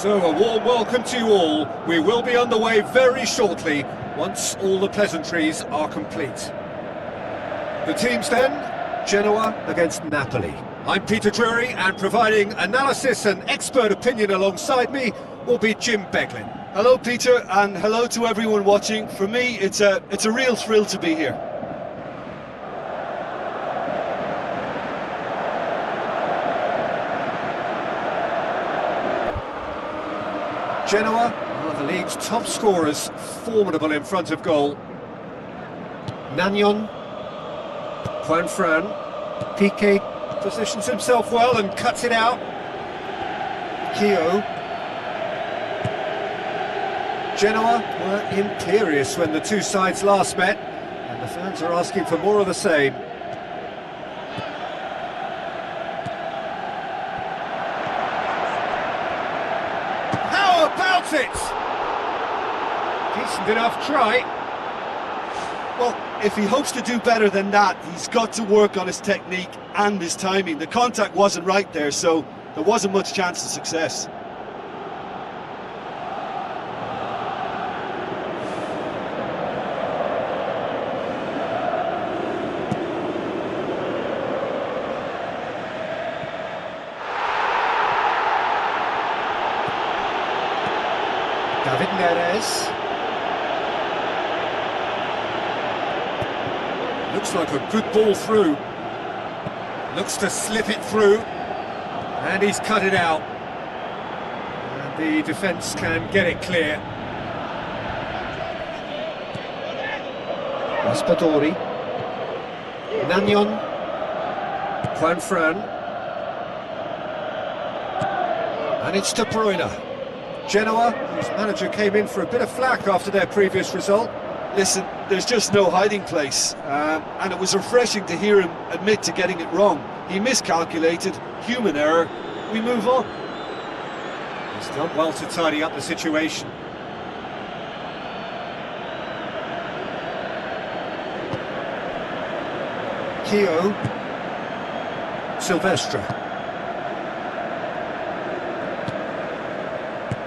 So a warm welcome to you all. We will be underway very shortly, once all the pleasantries are complete. The teams then, Genoa against Napoli. I'm Peter Drury, and providing analysis and expert opinion alongside me will be Jim Beglin. Hello Peter, and hello to everyone watching. For me, it's a real thrill to be here. Genoa are the league's top scorers, formidable in front of goal. Nagnon, Juan-Fran, Piqué positions himself well and cuts it out. Kyo. Genoa were imperious when the two sides last met, and the fans are asking for more of the same. How about it? Decent enough try. Well, if he hopes to do better than that, he's got to work on his technique and his timing. The contact wasn't right there, so there wasn't much chance of success. David Neres. Looks like a good ball through. Looks to slip it through. And he's cut it out. And the defence can get it clear. Raspadori. Nagnon. Juan-Fran. And it's De Bruyne. Genoa, whose manager came in for a bit of flack after their previous result. Listen, there's just no hiding place, and it was refreshing to hear him admit to getting it wrong. He miscalculated, human error, we move on. He's done well to tidy up the situation. Kyo. Sylvestre.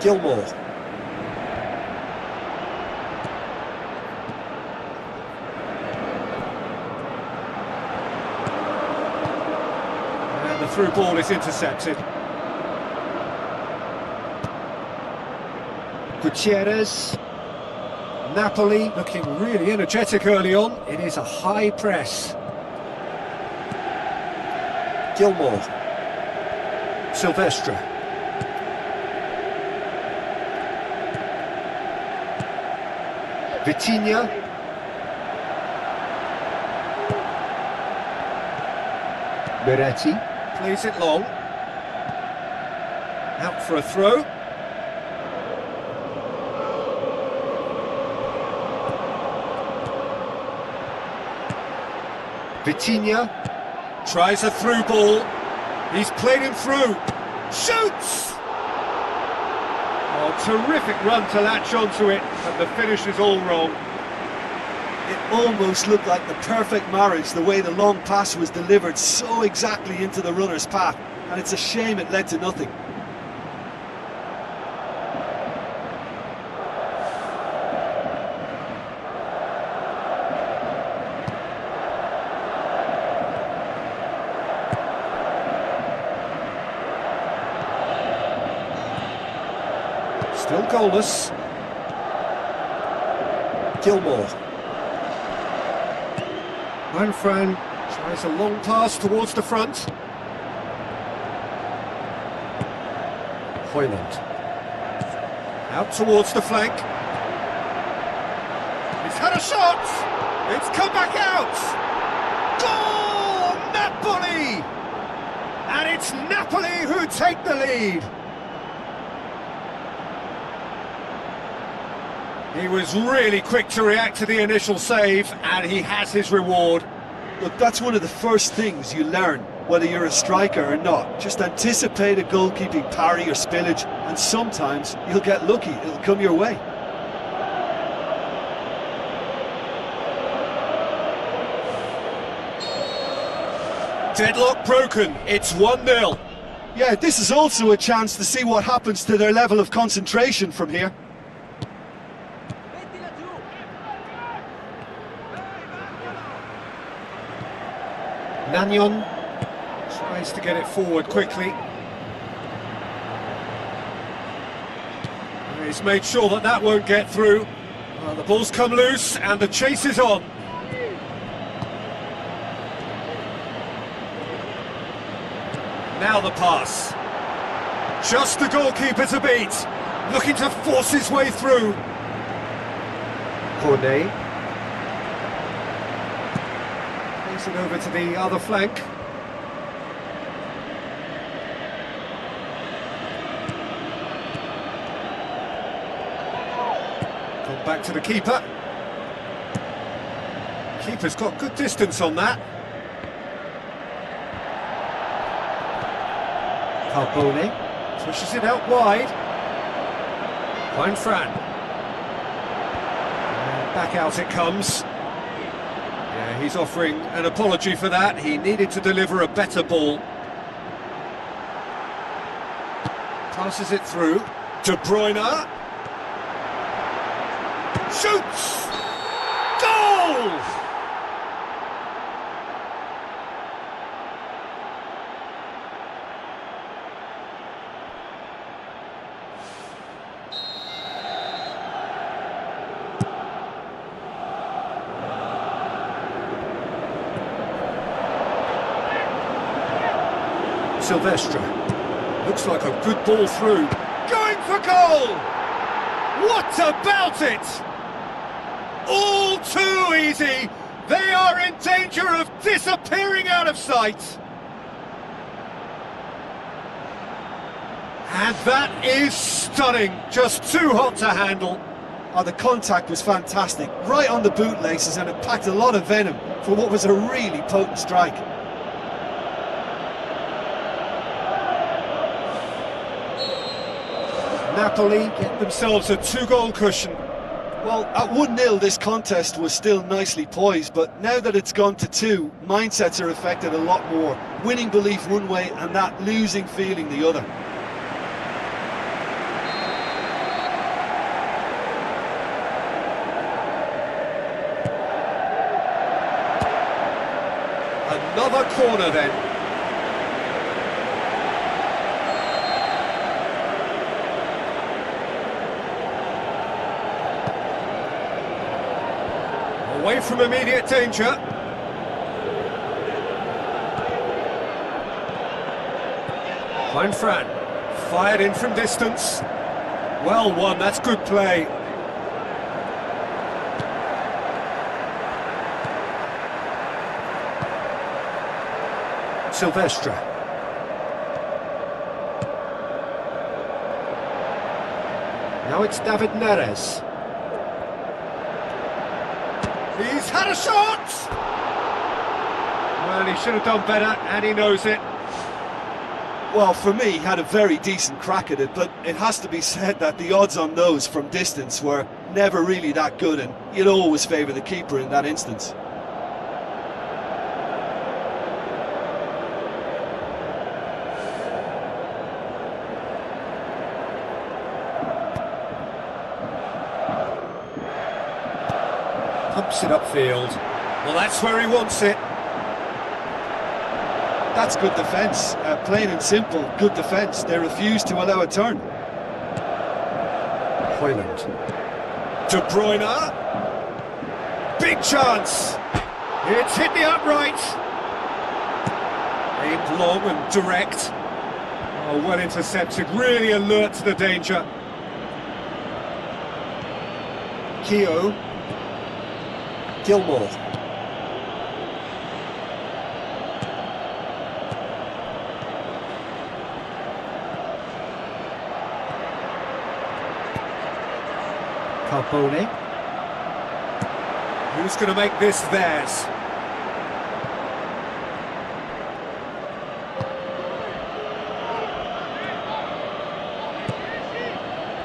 Gilmore. And the through ball is intercepted. Gutierrez. Napoli looking really energetic early on. It is a high press. Gilmore. Sylvestre. Vitinha. Beretti plays it long. Out for a throw. Vitinha tries a through ball. He's played him through. Shoots! Oh, terrific run to latch onto it, and the finish is all wrong. It almost looked like the perfect marriage, the way the long pass was delivered so exactly into the runner's path, and it's a shame it led to nothing. Still goalless. Gilmore. Juan-Fran tries a long pass towards the front. Hoyland. Out towards the flank. He's had a shot! It's come back out! Goal! Napoli! And it's Napoli who take the lead. He was really quick to react to the initial save, and he has his reward. Look, that's one of the first things you learn, whether you're a striker or not. Just anticipate a goalkeeping parry or spillage, and sometimes you'll get lucky, it'll come your way. Deadlock broken, it's 1-0. Yeah, this is also a chance to see what happens to their level of concentration from here. Nagnon tries to get it forward quickly. He's made sure that that won't get through. The ball's come loose and the chase is on. Now the pass. Just the goalkeeper to beat. Looking to force his way through. Cornet. Plays it over to the other flank. Gone back to the keeper. Keeper's got good distance on that. Carbone pushes it out wide. Fine Fran. And back out it comes. Yeah, he's offering an apology for that. He needed to deliver a better ball. Passes it through. De Bruyne. Shoots! Goal! Sylvestre. Looks like a good ball through. Going for goal! What about it? All too easy. They are in danger of disappearing out of sight. And that is stunning. Just too hot to handle. Oh, the contact was fantastic. Right on the bootlaces, and it packed a lot of venom for what was a really potent strike. Napoli get themselves a 2-goal cushion. Well, at 1-0 this contest was still nicely poised, but now that it's gone to 2, mindsets are affected a lot more. Winning belief one way and that losing feeling the other. Another corner then. Away from immediate danger. Fine Fran. Fired in from distance. Well won, that's good play. Sylvestre. Now it's David Neres. He's had a shot! Well, he should have done better, and he knows it. Well, for me, he had a very decent crack at it, but it has to be said that the odds on those from distance were never really that good, and you'd always favour the keeper in that instance. Pumps it upfield. Well, that's where he wants it. That's good defence. Plain and simple, good defence. They refused to allow a turn. Hoyland. De Bruyne. Big chance. It's hit the upright. Aimed long and direct. Oh, well intercepted. Really alert to the danger. Keogh. Gilmore. Carbone. Who's going to make this theirs?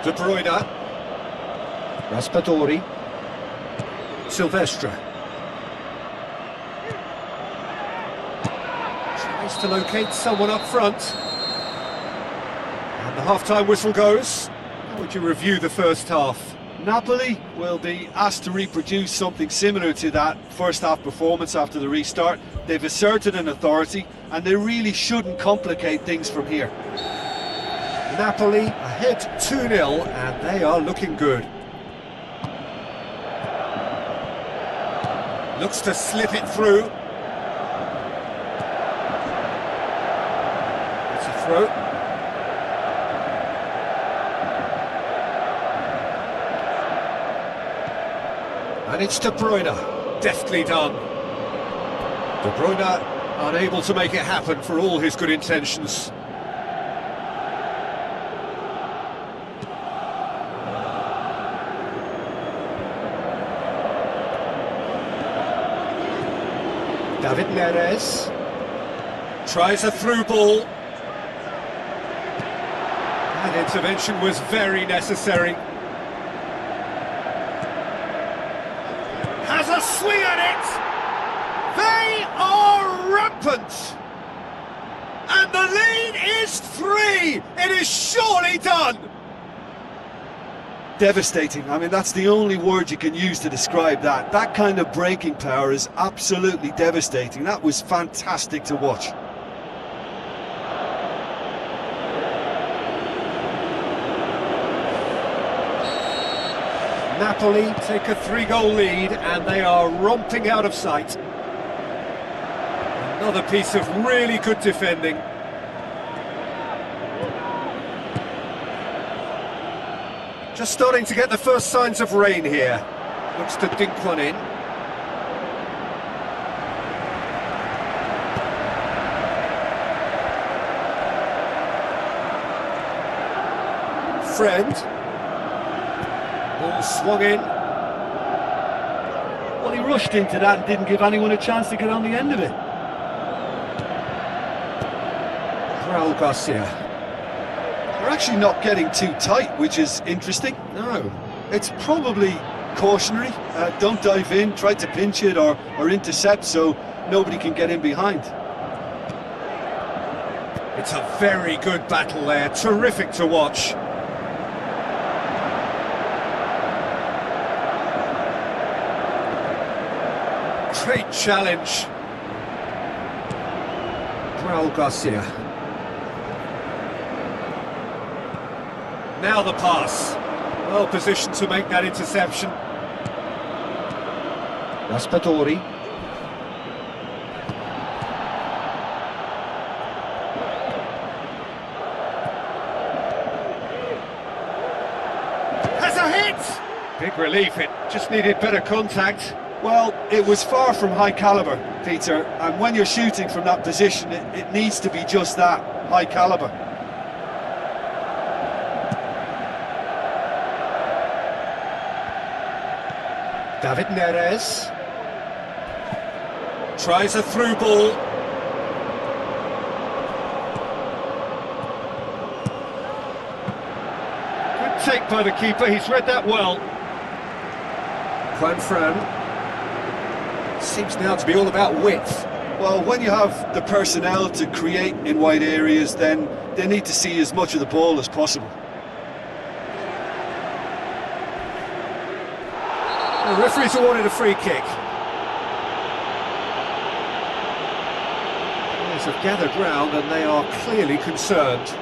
De Bruyne. Raspadori. Sylvestre. Tries to locate someone up front. half-time whistle goes. How would you review the first half? Napoli will be asked to reproduce something similar to that first half performance after the restart. They've asserted an authority and they really shouldn't complicate things from here. Napoli ahead 2-0 and they are looking good. Looks to slip it through. It's a throw. And it's De Bruyne, deftly done. De Bruyne unable to make it happen for all his good intentions. David Neres tries a through ball. That intervention was very necessary. Has a swing at it! They are rampant! And the lead is 3! It is surely done! Devastating. I mean, that's the only word you can use to describe that. That kind of breaking power is absolutely devastating. That was fantastic to watch. Napoli take a 3-goal lead and they are romping out of sight. Another piece of really good defending. Just starting to get the first signs of rain here. Looks to dink one in. Friend. Ball swung in. Well, he rushed into that and didn't give anyone a chance to get on the end of it. Raul Garcia. They're actually not getting too tight, which is interesting. No. It's probably cautionary. Don't dive in, try to pinch it or intercept so nobody can get in behind. It's a very good battle there. Terrific to watch. Great challenge. Raul Garcia. Now the pass. Well positioned to make that interception. Raspadori. Has a hit! Big relief, it just needed better contact. Well, it was far from high caliber, Peter, and when you're shooting from that position, it needs to be just that, high caliber. David Neres tries a through ball. Good take by the keeper, he's read that well. Juan Fran seems now to be all about width. Well, when you have the personnel to create in wide areas, then they need to see as much of the ball as possible. The referee's awarded a free kick. Players have gathered round and they are clearly concerned.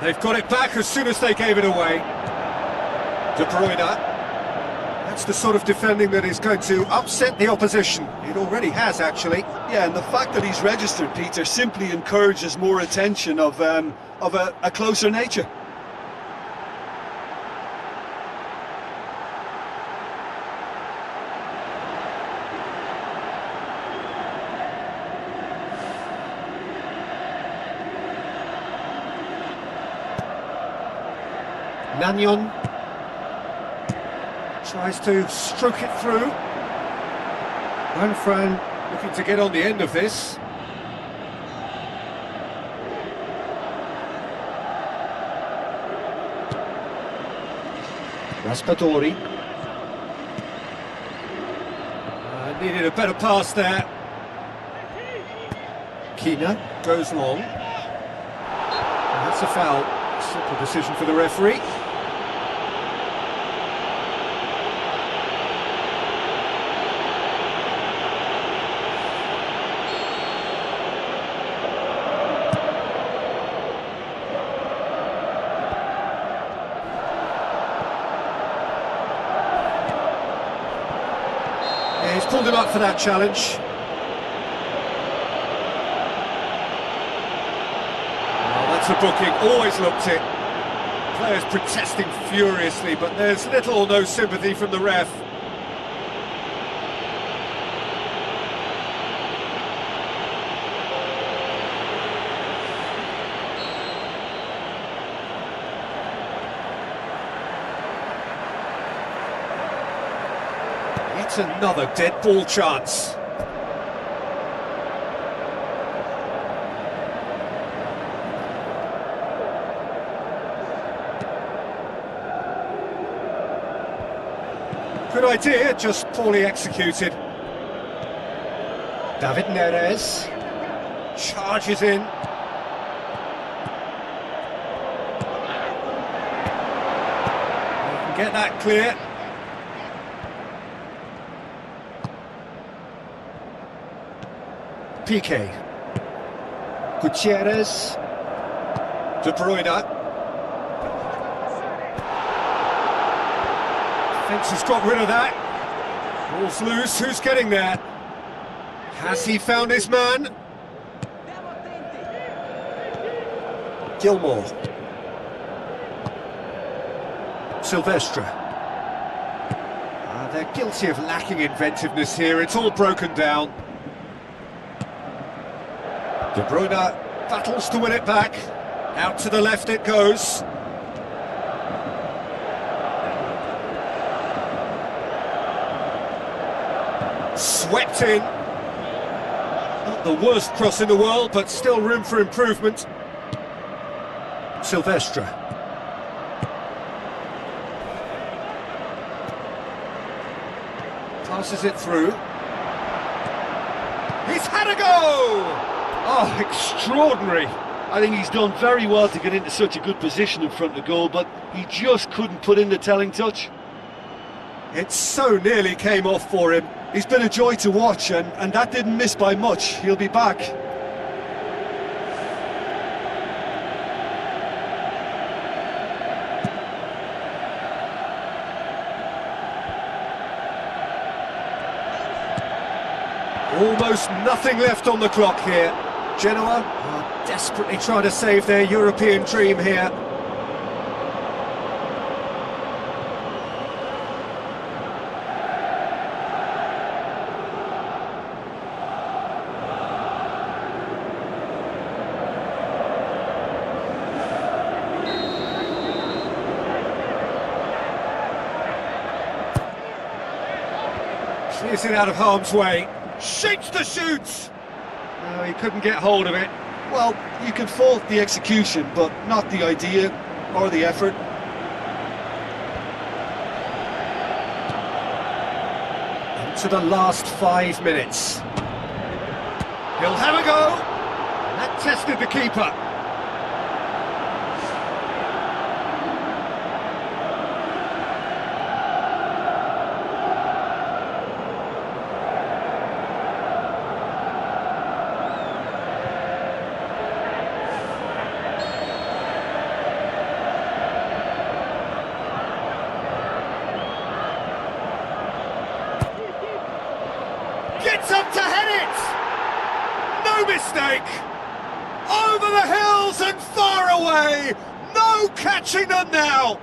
They've got it back as soon as they gave it away. De Bruyne. That's the sort of defending that is going to upset the opposition. It already has, actually. Yeah, and the fact that he's registered, Peter, simply encourages more attention of a closer nature. Nonton tries to stroke it through. Fran looking to get on the end of this. Raspadori. Needed a better pass there. Kina goes long. And that's a foul. Simple decision for the referee. Yeah, he's pulled him up for that challenge. That's a booking, always looked it. Players protesting furiously, but there's little or no sympathy from the ref. It's another dead ball chance. Good idea, just poorly executed. David Neres charges in. You can get that clear. Piqué. Gutierrez. De Bruyne. Defence has got rid of that. Ball's loose, who's getting there? Has he found his man? Gilmore. Sylvestre. They're guilty of lacking inventiveness here, it's all broken down. De Bruyne battles to win it back. Out to the left it goes. Swept in. Not the worst cross in the world, but still room for improvement. Sylvestre. Passes it through. He's had a go! Oh, extraordinary. I think he's done very well to get into such a good position in front of goal, but he just couldn't put in the telling touch. It so nearly came off for him. He's been a joy to watch, and that didn't miss by much. He'll be back. Almost nothing left on the clock here. Genoa are desperately trying to save their European dream here. Clears it out of harm's way. Shapes the shoots! No, he couldn't get hold of it. Well, you can fault the execution, but not the idea or the effort. Into the last 5 minutes. He'll have a go! And that tested the keeper. Gets up to head it! No mistake! Over the hills and far away! No catching them now!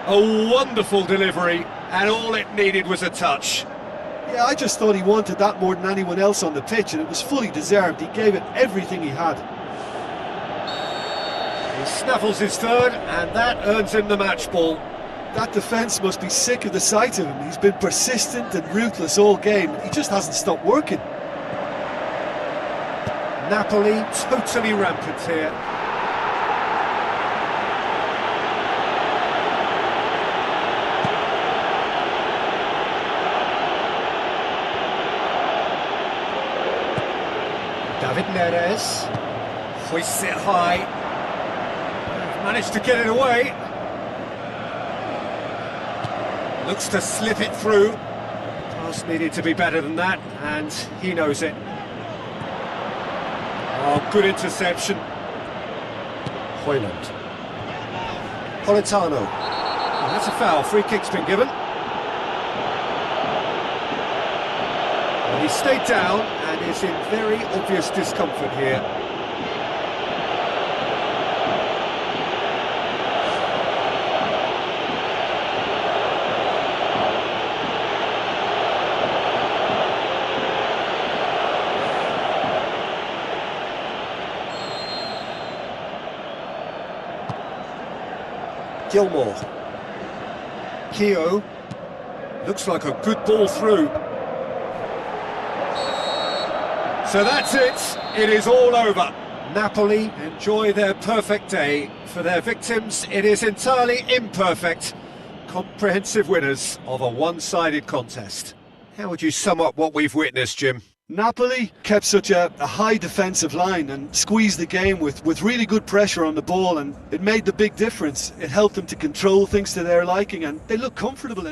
A wonderful delivery, and all it needed was a touch. Yeah, I just thought he wanted that more than anyone else on the pitch, and it was fully deserved. He gave it everything he had. He snaffles his third, and that earns him the match ball. That defence must be sick of the sight of him. He's been persistent and ruthless all game. He just hasn't stopped working. Napoli totally rampant here. David Neres hoists it high. Managed to get it away. Looks to slip it through. Pass needed to be better than that, and he knows it. Oh, good interception. Højlund. Politano. Oh, that's a foul. Free kick's been given. Well, he stayed down and is in very obvious discomfort here. Gilmore. Keogh. Looks like a good ball through. So that's it. It is all over. Napoli enjoy their perfect day. For their victims, it is entirely imperfect. Comprehensive winners of a one-sided contest. How would you sum up what we've witnessed, Jim? Napoli kept such a high defensive line and squeezed the game with really good pressure on the ball, and it made the big difference. It helped them to control things to their liking, and they looked comfortable in